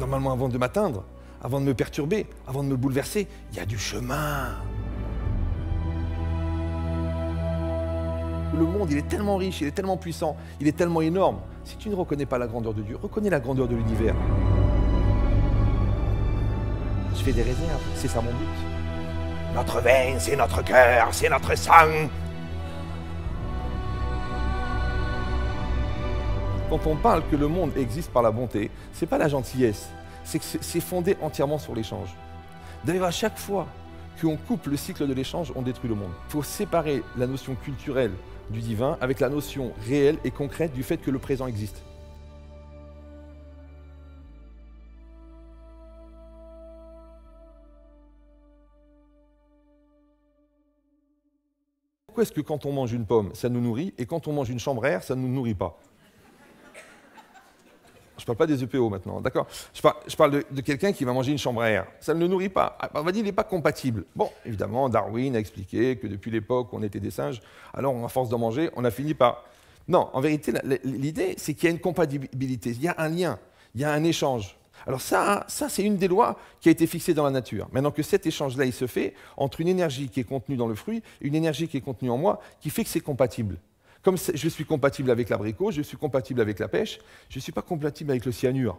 normalement, avant de m'atteindre, avant de me perturber, avant de me bouleverser, il y a du chemin. Le monde, il est tellement riche, il est tellement puissant, il est tellement énorme. Si tu ne reconnais pas la grandeur de Dieu, reconnais la grandeur de l'univers. Je fais des réserves, c'est ça mon but. Notre veine, c'est notre cœur, c'est notre sang. Quand on parle que le monde existe par la bonté, c'est pas la gentillesse, c'est que c'est fondé entièrement sur l'échange. D'ailleurs, à chaque fois qu'on coupe le cycle de l'échange, on détruit le monde. Il faut séparer la notion culturelle du divin avec la notion réelle et concrète du fait que le présent existe. Pourquoi est-ce que quand on mange une pomme, ça nous nourrit, et quand on mange une chambre à air, ça ne nous nourrit pas? Je ne parle pas des EPO maintenant, d'accord? Je parle de quelqu'un qui va manger une chambre à air. Ça ne le nourrit pas. On va dire qu'il n'est pas compatible. Bon, évidemment, Darwin a expliqué que depuis l'époque où on était des singes, alors à force d'en manger, on a fini par... Non, en vérité, l'idée, c'est qu'il y a une compatibilité, il y a un lien, il y a un échange. Alors ça c'est une des lois qui a été fixée dans la nature. Maintenant que cet échange-là, il se fait entre une énergie qui est contenue dans le fruit et une énergie qui est contenue en moi, qui fait que c'est compatible. Comme je suis compatible avec l'abricot, je suis compatible avec la pêche, je ne suis pas compatible avec le cyanure.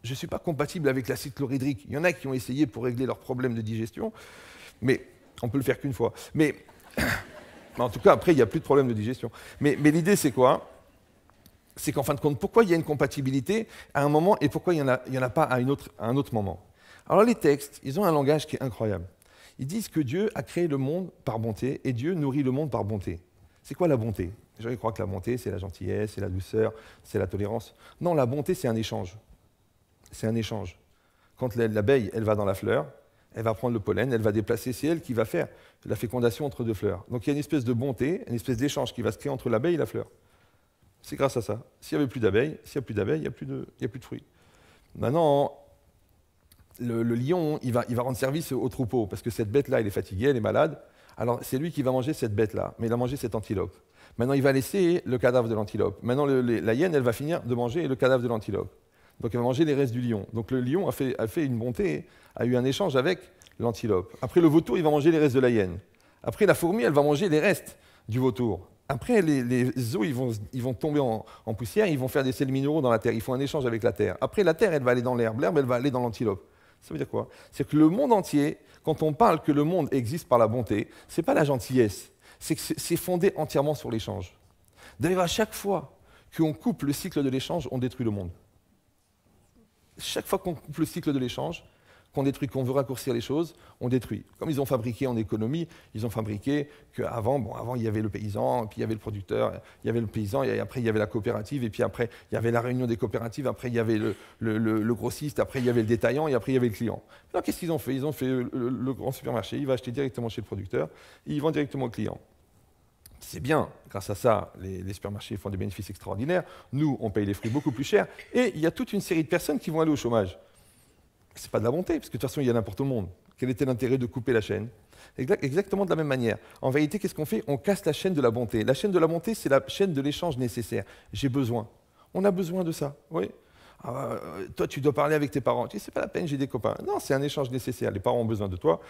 Je ne suis pas compatible avec l'acide chlorhydrique. Il y en a qui ont essayé pour régler leurs problèmes de digestion, mais on peut le faire qu'une fois. Mais en tout cas, après, il n'y a plus de problème de digestion. Mais l'idée, c'est quoi? C'est qu'en fin de compte, pourquoi il y a une compatibilité à un moment et pourquoi il n'y en a pas à un autre moment? Alors les textes, ils ont un langage qui est incroyable. Ils disent que Dieu a créé le monde par bonté et Dieu nourrit le monde par bonté. C'est quoi la bonté? Les gens croient que la bonté, c'est la gentillesse, c'est la douceur, c'est la tolérance. Non, la bonté, c'est un échange. C'est un échange. Quand l'abeille, elle va dans la fleur, elle va prendre le pollen, elle va déplacer, c'est elle qui va faire la fécondation entre deux fleurs. Donc il y a une espèce de bonté, une espèce d'échange qui va se créer entre l'abeille et la fleur. C'est grâce à ça. S'il n'y avait plus d'abeilles, il n'y a plus de fruits. Maintenant, le lion, il va rendre service au troupeau, parce que cette bête-là, elle est fatiguée, elle est malade. Alors, c'est lui qui va manger cette bête-là, mais il a mangé cette antilope. Maintenant, il va laisser le cadavre de l'antilope. Maintenant, la hyène, elle va finir de manger le cadavre de l'antilope. Donc, elle va manger les restes du lion. Donc, le lion a fait une bonté, a eu un échange avec l'antilope. Après, le vautour, il va manger les restes de la hyène. Après, la fourmi, elle va manger les restes du vautour. Après, les os, ils vont tomber en poussière, ils vont faire des sels minéraux dans la terre. Ils font un échange avec la terre. Après, la terre, elle va aller dans l'herbe. L'herbe, elle va aller dans l'antilope. Ça veut dire quoi? C'est que le monde entier, quand on parle que le monde existe par la bonté, ce n'est pas la gentillesse, c'est que c'est fondé entièrement sur l'échange. D'ailleurs, à chaque fois qu'on coupe le cycle de l'échange, on détruit le monde. Chaque fois qu'on coupe le cycle de l'échange, qu'on détruit, qu'on veut raccourcir les choses, on détruit. Comme ils ont fabriqué en économie, ils ont fabriqué qu'avant, avant il y avait le paysan, puis il y avait le producteur, il y avait le paysan, et après il y avait la coopérative, et puis après il y avait la réunion des coopératives, après il y avait le grossiste, après il y avait le détaillant, et après il y avait le client. Alors qu'est-ce qu'ils ont fait? Ils ont fait le grand supermarché, il va acheter directement chez le producteur, et il vend directement au client. C'est bien, grâce à ça, les supermarchés font des bénéfices extraordinaires, nous, on paye les fruits beaucoup plus cher, et il y a toute une série de personnes qui vont aller au chômage. C'est pas de la bonté, parce que de toute façon, il y en a pour tout le monde. Quel était l'intérêt de couper la chaîne? Exactement de la même manière. En vérité, qu'est-ce qu'on fait? On casse la chaîne de la bonté. La chaîne de la bonté, c'est la chaîne de l'échange nécessaire. J'ai besoin. On a besoin de ça, oui. Toi, tu dois parler avec tes parents. Tu dis, c'est pas la peine, j'ai des copains. Non, c'est un échange nécessaire. Les parents ont besoin de toi.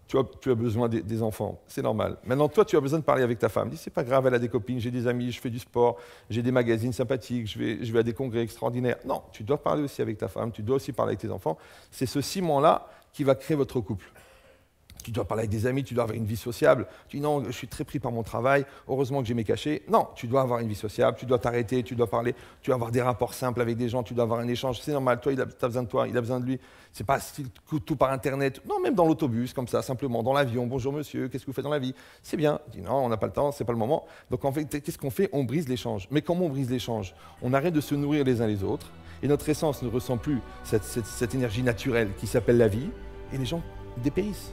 Tu as besoin des enfants, c'est normal. Maintenant, toi, tu as besoin de parler avec ta femme. Dis, c'est pas grave, elle a des copines, j'ai des amis, je fais du sport, j'ai des magazines sympathiques, je vais à des congrès extraordinaires. Non, tu dois parler aussi avec ta femme, tu dois aussi parler avec tes enfants. C'est ce ciment-là qui va créer votre couple. Tu dois parler avec des amis, tu dois avoir une vie sociable. Tu dis non, je suis très pris par mon travail, heureusement que j'ai mes cachets. Non, tu dois avoir une vie sociable, tu dois t'arrêter, tu dois parler, tu dois avoir des rapports simples avec des gens, tu dois avoir un échange. C'est normal, toi, tu as besoin de toi, il a besoin de lui. C'est pas tout par Internet. Non, même dans l'autobus, comme ça, simplement, dans l'avion. Bonjour monsieur, qu'est-ce que vous faites dans la vie? C'est bien. Je dis non, on n'a pas le temps, c'est pas le moment. Donc en fait, qu'est-ce qu'on fait? On brise l'échange. Mais comment on brise l'échange? On arrête de se nourrir les uns les autres et notre essence ne ressent plus cette énergie naturelle qui s'appelle la vie et les gens dépérissent.